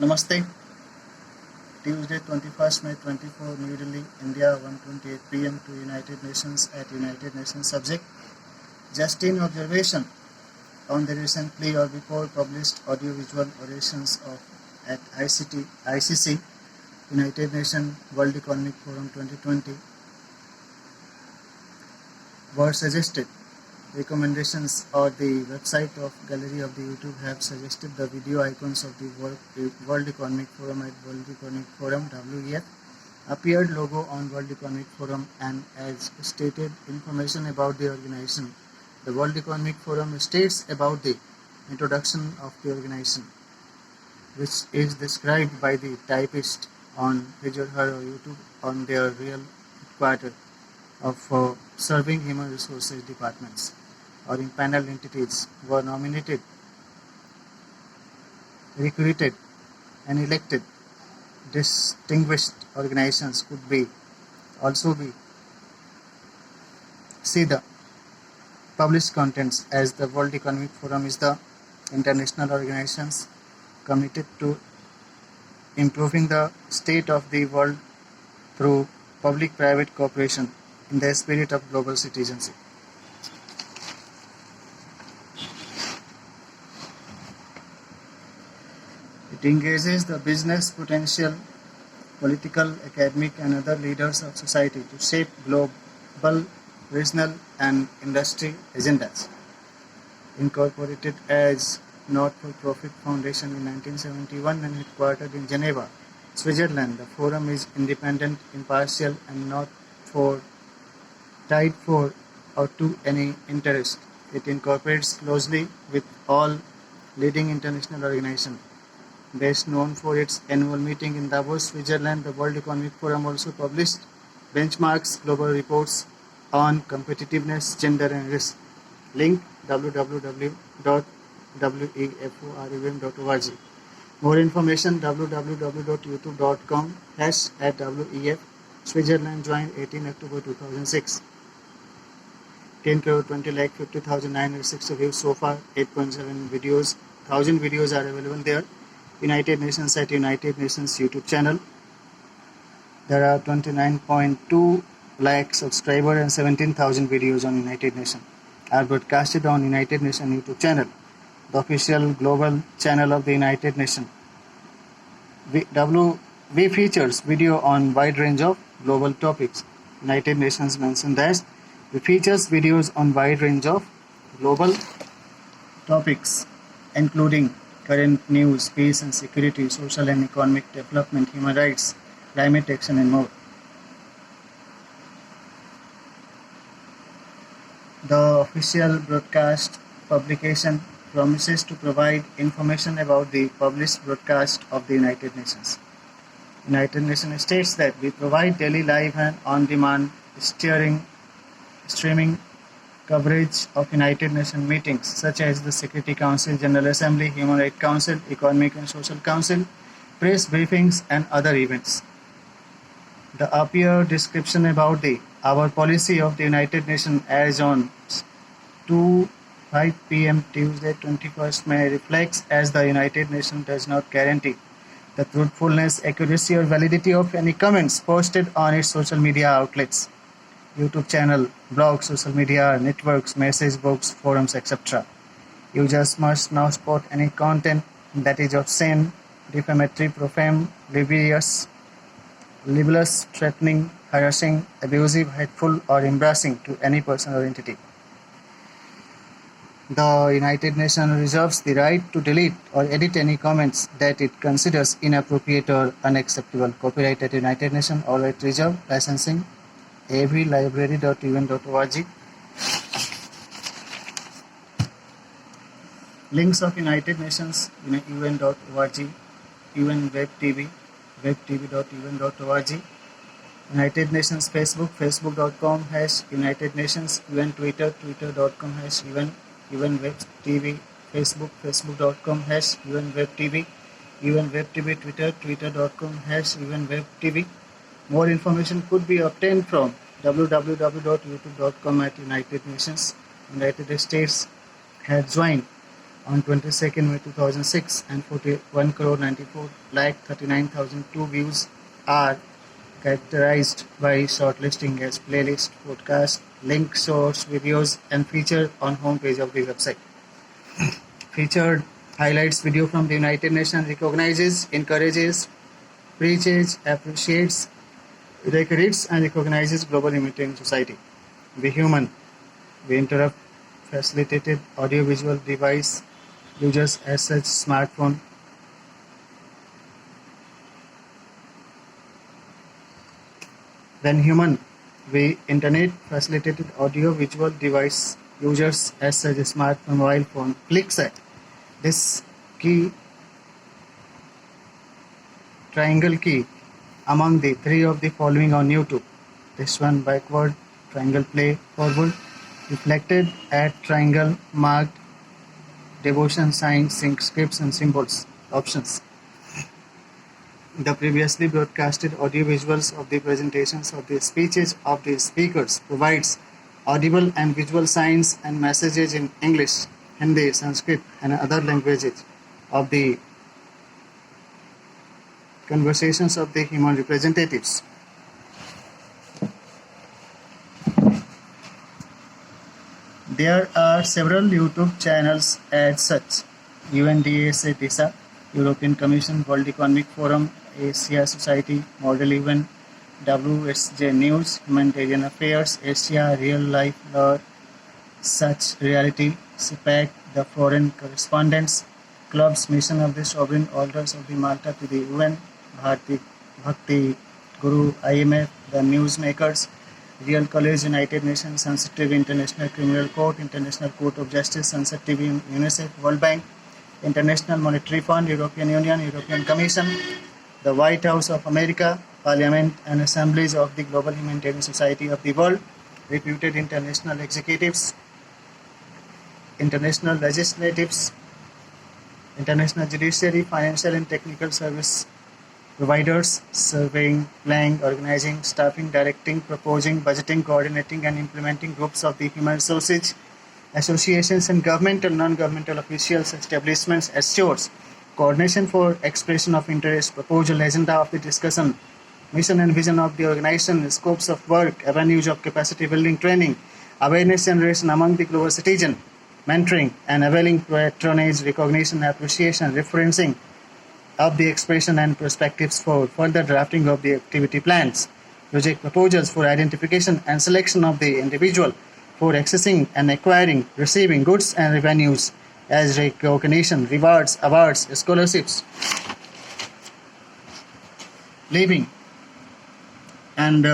Namaste. Tuesday, 21st May 24, New Delhi, India, 1:28 p.m. to United Nations at United Nations subject. Just in observation on the recently or before published audiovisual orations of at ICC, United Nations World Economic Forum 2020 were suggested. Recommendations or the website of gallery of the YouTube have suggested the video icons of the World Economic Forum at World Economic Forum WEF appeared logo on World Economic Forum and as stated information about the organization. The World Economic Forum states about the introduction of the organization, which is described by the typist on his or her YouTube on their real headquarters of serving human resources departments or in panel entities were nominated, recruited and elected. Distinguished organizations could also be see the published contents as the World Economic Forum is the international organizations committed to improving the state of the world through public-private cooperation in the spirit of global citizenship. It engages the business, potential, political, academic and other leaders of society to shape global, regional and industry agendas. Incorporated as not-for-profit foundation in 1971 and headquartered in Geneva, Switzerland, the forum is independent, impartial and not tied for or to any interest. It incorporates closely with all leading international organizations. Best known for its annual meeting in Davos, Switzerland, the World Economic Forum also published benchmarks global reports on competitiveness, gender and risk. Link www.weforum.org. More information www.youtube.com/@WEF. Switzerland joined 18 October 2006. 10 crore 20 lakh 50,960 views so far. 8.7 videos. 1,000 videos are available there. United Nations at United Nations YouTube channel. There are 29.2 lakh subscribers and 17,000 videos on United Nations are broadcasted on United Nations YouTube channel, the official global channel of the United Nations. We features video on wide range of global topics. United Nations mentioned that we features videos on wide range of global topics, including current news, peace and security, social and economic development, human rights, climate action and more. The official broadcast publication promises to provide information about the published broadcast of the United Nations. United Nations states that we provide daily live and on-demand streaming coverage of United Nations meetings such as the Security Council, General Assembly, Human Rights Council, Economic and Social Council, press briefings and other events. The appear description about our policy of the United Nations as on 2:05 p.m. Tuesday 21st May reflects as the United Nations does not guarantee the truthfulness, accuracy or validity of any comments posted on its social media outlets, YouTube channel, blogs, social media networks, message boards, forums, etc. Users must now spot any content that is obscene, defamatory, profane, libelous, threatening, harassing, abusive, hateful or embarrassing to any person or entity. The United Nations reserves the right to delete or edit any comments that it considers inappropriate or unacceptable. Copyright at United Nations, all right reserved, licensing, avlibrary.un.org. Links of United Nations, UN.org, UN Web TV, webtv.un.org. United Nations Facebook, facebook.com/United Nations, UN Twitter, twitter.com/UN Web TV, Facebook, facebook.com/UN Web TV, UN Web TV, Twitter, twitter.com/UN Web TV. More information could be obtained from www.youtube.com at United Nations. United States had joined on 22nd May 2006 and 41 crore 94 lakh 39,002 views are characterized by shortlisting as playlist, podcast, link source videos and featured on homepage of the website. Featured highlights video from the United Nations recognizes, encourages, preaches, appreciates, recreates and recognizes global humanitarian society. The human, we interrupt facilitated audiovisual device users as such smartphone. Then human, we internet facilitated audio visual device users as such smartphone mobile phone clicks at this key triangle key among the three of the following on YouTube. This one backward, triangle play forward, reflected at triangle marked devotion signs, sync scripts and symbols options. The previously broadcasted audio visuals of the presentations of the speeches of the speakers provides audible and visual signs and messages in English, Hindi, Sanskrit and other languages of the conversations of the human representatives. There are several YouTube channels as such: UNDSA TISA, European Commission, World Economic Forum, Asia Society, Model Event, WSJ News, Humanitarian Affairs, Asia, Real Life Law, Such Reality, CPAC, the Foreign Correspondents, Clubs, Mission of the Sovereign Orders of the Malta to the UN, Bhakti Guru, IMF, the Newsmakers, Real College, United Nations, Sunset TV, International Criminal Court, International Court of Justice, Sunset TV, UNICEF, World Bank, International Monetary Fund, European Union, European Commission, the White House of America, Parliament and Assemblies of the Global Humanitarian Society of the World, reputed international executives, international legislatives, international judiciary, financial and technical service providers, surveying, planning, organizing, staffing, directing, proposing, budgeting, coordinating and implementing groups of the human resources, associations and government and non-governmental officials, establishments, assures, coordination for expression of interest, proposal, agenda of the discussion, mission and vision of the organization, scopes of work, avenues of capacity building training, awareness generation among the global citizen, mentoring and availing patronage, recognition, appreciation, referencing of the expression and perspectives for further drafting of the activity plans, project proposals for identification and selection of the individual for accessing and acquiring, receiving goods and revenues as recognition, rewards, awards, scholarships, living and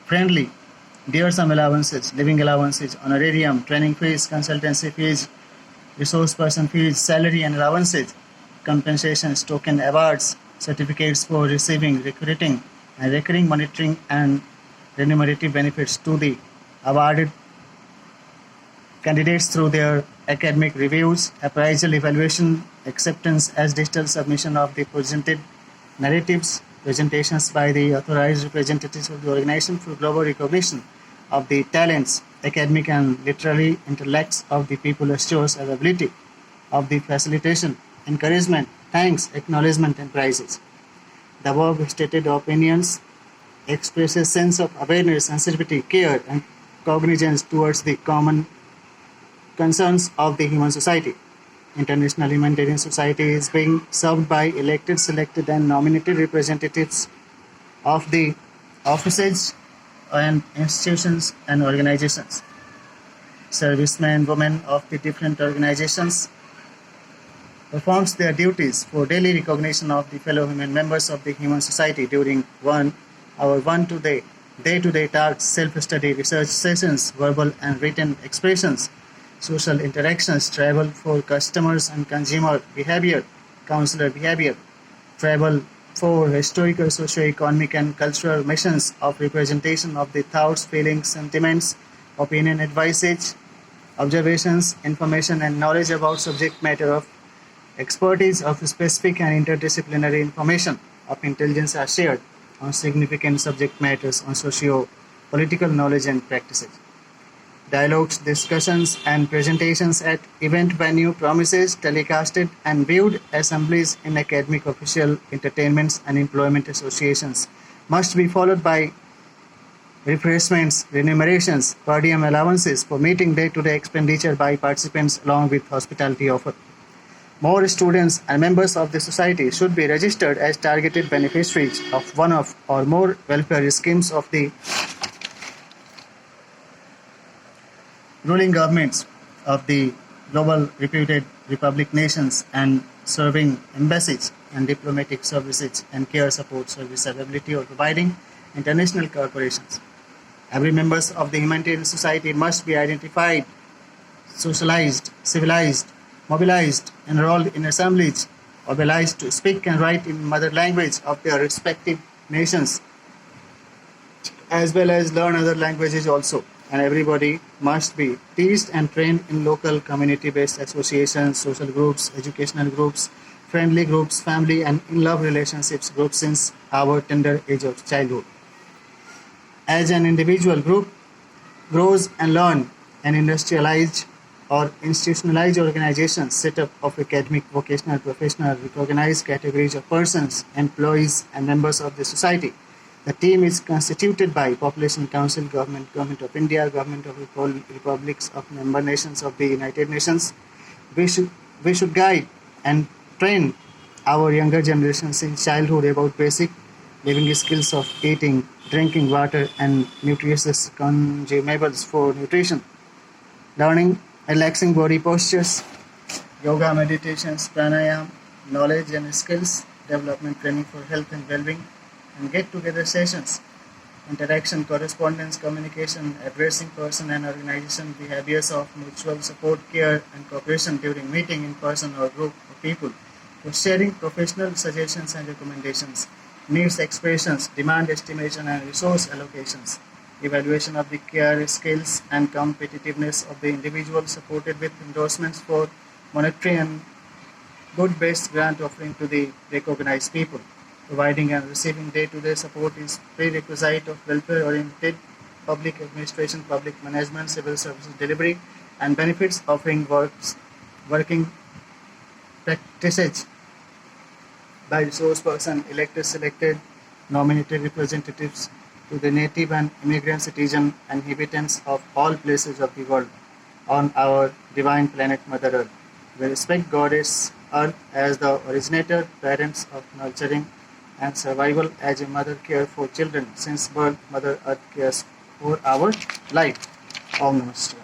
friendly. There are some allowances, living allowances, honorarium, training fees, consultancy fees, resource person fees, salary and allowances, compensations, token awards, certificates for receiving, recruiting, and recurring monitoring and remunerative benefits to the awarded candidates through their academic reviews, appraisal, evaluation, acceptance as digital submission of the presented narratives, presentations by the authorized representatives of the organization for global recognition of the talents, academic and literary intellects of the people assures availability of the facilitation, encouragement, thanks, acknowledgement and prizes. The above stated opinions express a sense of awareness, sensitivity, care and cognizance towards the common concerns of the human society. International Humanitarian Society is being served by elected, selected and nominated representatives of the offices and institutions and organizations. Servicemen, women of the different organizations performs their duties for daily recognition of the fellow human members of the human society during our day-to-day tasks, self-study, research sessions, verbal and written expressions, social interactions, travel for customers and consumer behavior, counselor behavior, travel for historical, socio-economic and cultural missions of representation of the thoughts, feelings, sentiments, opinion, advices, observations, information and knowledge about subject matter of expertise of specific and interdisciplinary information of intelligence are shared on significant subject matters on socio-political knowledge and practices. Dialogues, discussions, and presentations at event venue, promises, telecasted, and viewed assemblies in academic, official, entertainments, and employment associations must be followed by refreshments, remunerations, per diem allowances for meeting day-to-day expenditure by participants along with hospitality offer. More students and members of the society should be registered as targeted beneficiaries of one of or more welfare schemes of the ruling governments of the global reputed republic nations and serving embassies and diplomatic services and care support service availability or providing international corporations. Every member of the humanitarian society must be identified, socialized, civilized, mobilized, enrolled in assemblies, mobilized to speak and write in mother language of their respective nations, as well as learn other languages also. And everybody must be teached and trained in local community-based associations, social groups, educational groups, friendly groups, family and in-love relationships groups since our tender age of childhood. As an individual group grows and learn, an industrialized or institutionalized organization set up of academic, vocational, professional, recognized categories of persons, employees and members of the society. The team is constituted by Population Council, Government of India, Government of Republics of Member Nations of the United Nations. We should guide and train our younger generations in childhood about basic living skills of eating, drinking water and nutritious consumables for nutrition, learning, relaxing body postures, yoga, meditations, pranayama, knowledge and skills, development training for health and well-being, and get-together sessions, interaction, correspondence, communication, addressing person and organization behaviors of mutual support, care, and cooperation during meeting in person or group of people, for sharing professional suggestions and recommendations, needs expressions, demand estimation and resource allocations, evaluation of the care skills and competitiveness of the individual supported with endorsements for monetary and good-based grant offering to the recognized people. Providing and receiving day-to-day support is prerequisite of welfare-oriented public administration, public management, civil services delivery, and benefits offering working practices by resource person, elected, selected, nominated representatives to the native and immigrant citizen and inhabitants of all places of the world on our divine planet Mother Earth. We respect Goddess Earth as the originator, parents of nurturing and survival, as a mother care for children. Since birth, Mother Earth cares for our life. Om Namaste.